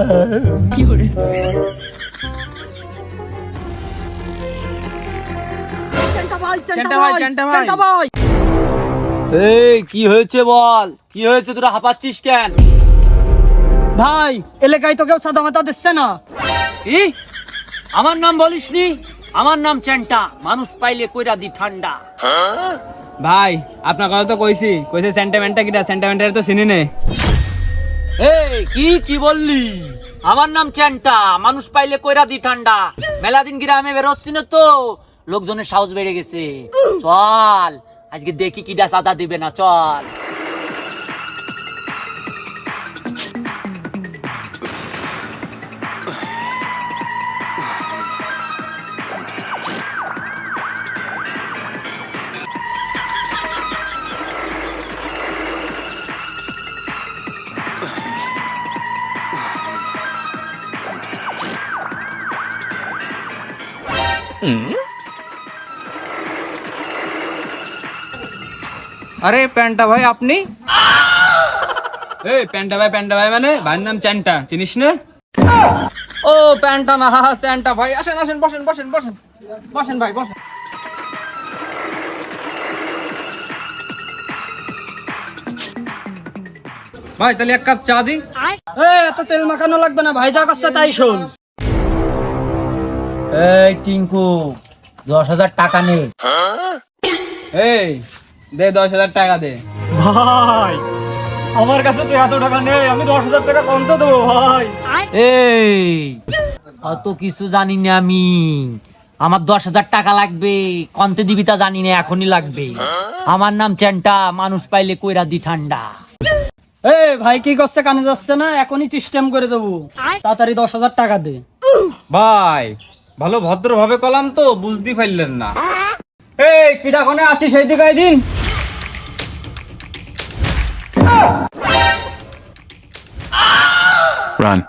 এই কি হয়েছে বল, কি হয়েছে? তোরা হাঁপাচ্ছিস কেন? ভাই এলাকায় তো কেউ সাদা মাথা দিচ্ছে না। কি? আমার নাম বলিসনি? আমার নাম চ্যান্টা, মানুষ পাইলে কইরা দি ঠান্ডা। ভাই আপনার কথা তো কইছে সেন্টিমেন্টটা কিটা, সেন্টিমেন্টের তো চিনি নে। এই কি বললি? আমার নাম চ্যান্টা, মানুষ পাইলে কইরা দি ঠান্ডা। মেলাদিন গ্রামে বেরোচ্ছি না তো, লোকজনের সাহস বেড়ে গেছে। চল আজকে দেখি কিডা সাদা দিবে না, চল। আরে প্যান্টা ভাই আপনি? এই প্যান্টা ভাই মানে ভাইয়ের নাম চ্যান্টা, চিনিস না? ও প্যান্টা না, চ্যান্টা ভাই। আসেন আসেন, বসেন বসেন বসেন বসেন ভাই বসেন। ভাই তাহলে এক কাপ চা দিন। এত তেল মাখানো লাগবে না ভাই, যা করছে তাই শোন। এই টিঙ্কু, 10,000 টাকা নে। এই দে 10,000 টাকা দে। ভাই আমার কাছে তো এত টাকা নেই, আমি 10,000 টাকা কম তো দেবো ভাই। এই অত কিছু জানি না আমি, আমার 10,000 টাকা লাগবে। কন্তে দিবি তা জানি না, এখনই লাগবে। আমার নাম চ্যান্টা, মানুষ পাইলে কইরা দি ঠান্ডা। এই ভাই কি করছে, কানে যাচ্ছে না? এখনই সিস্টেম করে দেবো, তাড়াতাড়ি 10,000 টাকা দে। ভাই ভালো ভদ্র ভাবে কলাম তো, বুঝতে পারলেন না। এই কিটা কোনে আছিস সেই দিকে দিন। Run.